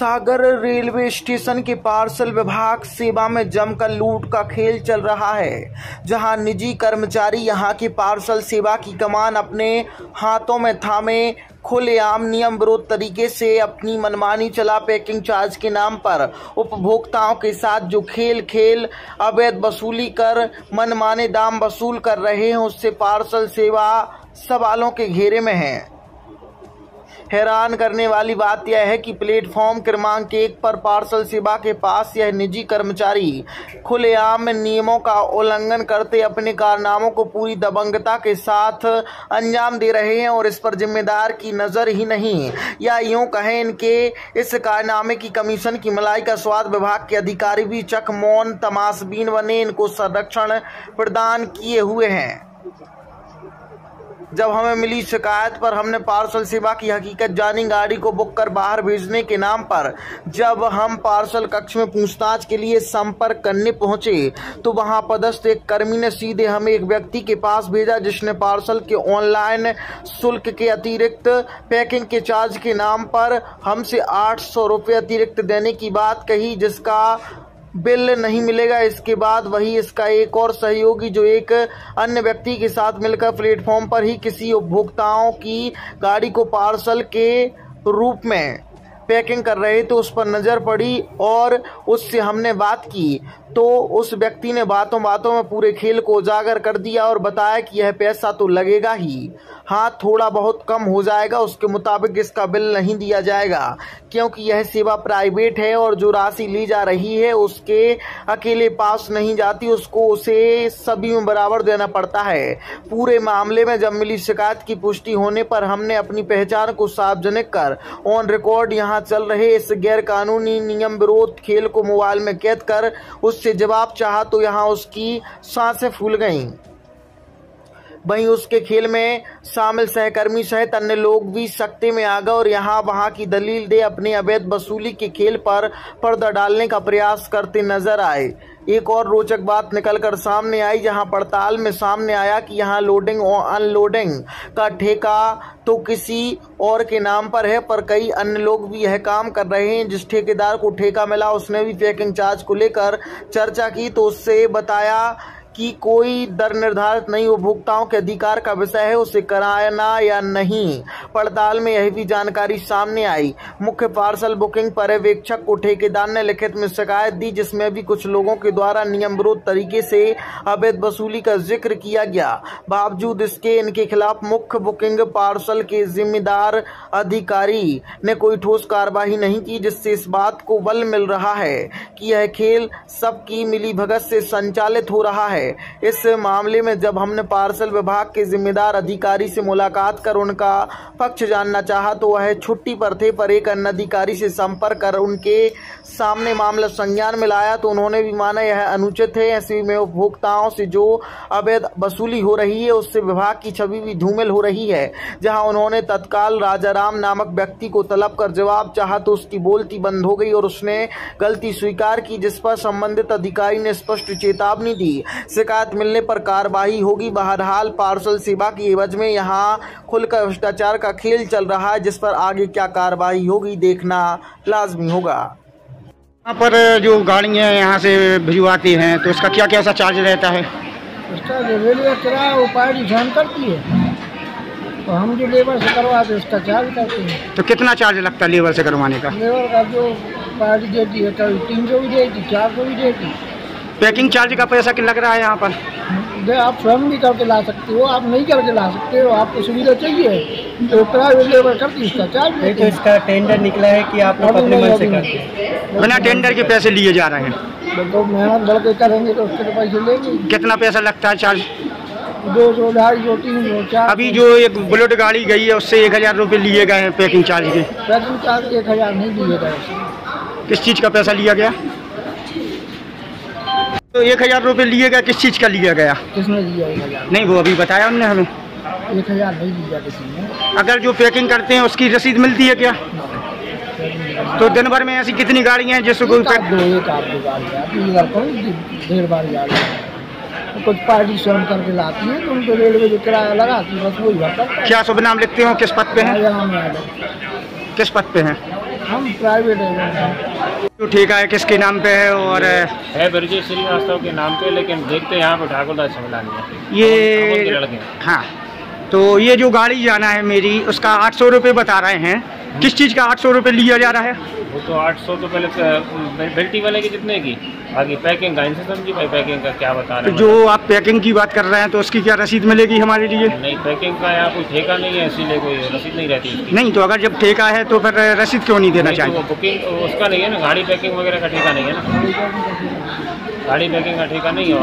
सागर railway station के parcel विभाग सेवा में जमकर लूट का खेल चल रहा है, जहां निजी कर्मचारी यहां की पार्सल सेवा की कमान अपने हाथों में थामे खुलेआम नियम विरोध तरीके से अपनी मनमानी चला पैकिंग चार्ज के नाम पर उपभोक्ताओं के साथ जो खेल अवैध वसूली कर मनमाने दाम वसूल कर रहे हैं, उससे पार्सल सेवा सवालों के घेरे में है। हैरान करने वाली बात यह है कि प्लेटफॉर्म क्रमांक 1 पर पार्सल सेवा के पास यह निजी कर्मचारी खुलेआम नियमों का उल्लंघन करते अपने कारनामों को पूरी दबंगता के साथ अंजाम दे रहे हैं और इस पर जिम्मेदार की नज़र ही नहीं, या यूं कहें इनके इस कारनामे की कमीशन की मलाई का स्वाद विभाग के अधिकारी भी चक मौन तमाशबीन बने इनको संरक्षण प्रदान किए हुए हैं। जब हमें मिली शिकायत पर हमने पार्सल सेवा की हकीकत जानी। गाड़ी को बुक कर बाहर भेजने के नाम पर जब हम पार्सल कक्ष में पूछताछ के लिए संपर्क करने पहुंचे तो वहां पदस्थ एक कर्मी ने सीधे हमें एक व्यक्ति के पास भेजा, जिसने पार्सल के ऑनलाइन शुल्क के अतिरिक्त पैकिंग के चार्ज के नाम पर हमसे 800 रुपये अतिरिक्त देने की बात कही, जिसका बिल नहीं मिलेगा। इसके बाद वही इसका एक और सहयोगी जो एक अन्य व्यक्ति के साथ मिलकर प्लेटफॉर्म पर ही किसी उपभोक्ताओं की गाड़ी को पार्सल के रूप में पैकिंग कर रहे थे, उस पर नज़र पड़ी और उससे हमने बात की तो उस व्यक्ति ने बातों में पूरे खेल को उजागर कर दिया और बताया कि यह पैसा तो लगेगा ही, हाँ थोड़ा बहुत कम हो जाएगा, उसके मुताबिक इसका बिल नहीं दिया जाएगा क्योंकि यह सेवा प्राइवेट है और जो राशि ली जा रही है उसके अकेले पास नहीं जाती, उसको उसे सभी में बराबर देना पड़ता है। पूरे मामले में जब मिली शिकायत की पुष्टि होने पर हमने अपनी पहचान को सार्वजनिक कर ऑन रिकॉर्ड यहाँ चल रहे इस गैर कानूनी नियम विरोध खेल को मोबाइल में कैद कर उससे जवाब चाहा तो यहाँ उसकी सांसें फूल गईं। वहीं उसके खेल में शामिल सहकर्मी सहित अन्य लोग भी सख्ते में आ गए और यहाँ वहाँ की दलील दे अपने अवैध वसूली के खेल पर पर्दा डालने का प्रयास करते नजर आए। एक और रोचक बात निकलकर सामने आई, जहां पड़ताल में सामने आया कि यहां लोडिंग और अनलोडिंग का ठेका तो किसी और के नाम पर है, पर कई अन्य लोग भी यह काम कर रहे हैं। जिस ठेकेदार को ठेका मिला उसने भी पैकिंग चार्ज को लेकर चर्चा की तो उससे बताया कि कोई दर निर्धारित नहीं, उपभोक्ताओं के अधिकार का विषय है उसे कराना या नहीं। पड़ताल में यह भी जानकारी सामने आई। मुख्य पार्सल बुकिंग पर्यवेक्षक को ठेकेदार ने लिखित में शिकायत दी, जिसमें भी कुछ लोगों के द्वारा नियम विरोध तरीके से अवैध वसूली का जिक्र किया गया। बावजूद इसके इनके खिलाफ मुख्य बुकिंग पार्सल के जिम्मेदार अधिकारी ने कोई ठोस कार्रवाई नहीं की, जिससे इस बात को बल मिल रहा है कि यह खेल सबकी मिलीभगत से संचालित हो रहा है। इस मामले में जब हमने पार्सल विभाग के जिम्मेदार अधिकारी से मुलाकात कर उनका पक्ष जानना चाहा तो वह छुट्टी पर थे, पर एक अन्य अधिकारी से संपर्क कर उनके सामने मामला संज्ञान में लाया तो उन्होंने भी माना यह अनुचित है। ऐसे में उपभोक्ताओं से जो अवैध वसूली हो रही है उससे विभाग की छवि भी धूमिल हो रही है। जहां उन्होंने तत्काल राजाराम नामक व्यक्ति को तलब कर जवाब चाहा तो उसकी बोलती बंद हो गई और उसने गलती स्वीकार की, जिस पर संबंधित अधिकारी ने स्पष्ट चेतावनी दी शिकायत मिलने पर कार्रवाई होगी। बहरहाल पार्सल सेवा की एवज में यहाँ खुलकर भ्रष्टाचार का खेल चल रहा है, जिस पर आगे क्या कार्रवाई होगी देखना लाजमी होगा। यहाँ पर जो गाड़ियाँ यहाँ से भिजवाती हैं तो उसका क्या कैसा चार्ज रहता है? उसका रेलवे किराया वो पार्टी जान करती है तो हम जो लेबर से करवाते उसका चार्ज करते हैं। तो कितना चार्ज लगता है लेबर से करवाने का? लेबर का जो पार्टी देती है कभी 300 भी देती, 400 भी देती। पैकिंग चार्ज का पैसा कितना लग रहा है यहाँ पर? आप स्वयं भी करके ला सकते हो, आप नहीं करके ला सकते हो, आपको सुविधा चाहिए तो प्राइवेट लेबर करती इसका चार्ज। तो इसका टेंडर निकला है कि आप लोग अपने मन से करते हैं? बिना टेंडर के पैसे लिए जा रहे हैं। तो मेहनत लड़के करेंगे तो उसके पैसे लेंगे। कितना पैसा लगता है चार्ज? 200, 250, 300, 400। अभी जो एक बुलेट गाड़ी गई है उससे 1000 रुपये लिए गए हैं पैकिंग चार्ज के। पैकिंग चार्ज 1000 नहीं दिए गए। किस चीज़ का पैसा लिया गया? तो 1000 रुपये लिए गया, किस चीज़ का लिया गया? किसने दिया 1000? नहीं वो अभी बताया उन्होंने हमें। 1000 नहीं दिया किसी ने। अगर जो पैकिंग करते हैं उसकी रसीद मिलती है क्या? तो दिन भर में ऐसी कितनी गाड़ियाँ हैं जिसको एक आध दो ढेर बार जा रही है। कुछ पार्टी स्वयं करके लाती है तो उनको रेलवे जो किराया लगाती है बस वही भरता। क्या शुभ नाम लिखते हो? किस पद पे हैं? किस पद पे हैं? हम प्राइवेट है। जो ठेका है किसके नाम पे है? और है ब्रजेश श्रीवास्तव के नाम पे, लेकिन देखते यहाँ पे ठाकुरदास छमलानी है, ये लड़के। हाँ, तो ये जो गाड़ी जाना है मेरी, उसका 800 रुपये बता रहे हैं। किस चीज़ का 800 रुपये लिया जा रहा है? वो तो 800 तो पहले बेल्टी वाले की जितने की, बाकी पैकिंग का इनसे समझी भाई, पैकिंग का क्या बता रहे तो हैं। जो आप पैकिंग की बात कर रहे हैं तो उसकी क्या रसीद मिलेगी हमारे लिए? नहीं, पैकिंग का यहाँ कोई ठेका नहीं है, इसीलिए कोई रसीद नहीं रहती उसकी। नहीं, तो अगर जब ठेका है तो फिर रसीद क्यों नहीं देना नहीं, तो चाहिए? वो बुकिंग उसका नहीं है ना, गाड़ी पैकिंग वगैरह का ठेका नहीं है ना, गाड़ी पैकिंग का ठेका नहीं है,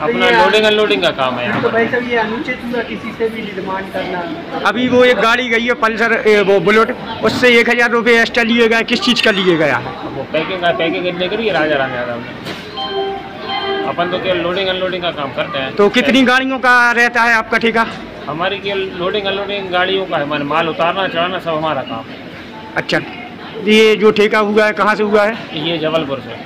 अपना लोडिंग अनलोडिंग का काम है यहाँ तो पर। भाई साहब ये अनुचित हुआ किसी से भी डिमांड करना। अभी वो एक गाड़ी गई है पल्सर, वो बुलेट, उससे 1000 रुपये एक्स्ट्रा लिए गए। किस चीज़ का लिए गया है? वो पैकिंग इतने करी है राजा राम यादव ने। अपन तो केवल लोडिंग अनलोडिंग का काम करते हैं। तो कितनी गाड़ियों का रहता है आपका ठेका? हमारी केवल लोडिंग अनलोडिंग गाड़ियों का है, मान माल उतारना चढ़ाना सब हमारा काम है। अच्छा, ये जो ठेका हुआ है कहाँ से हुआ है? ये जबलपुर से।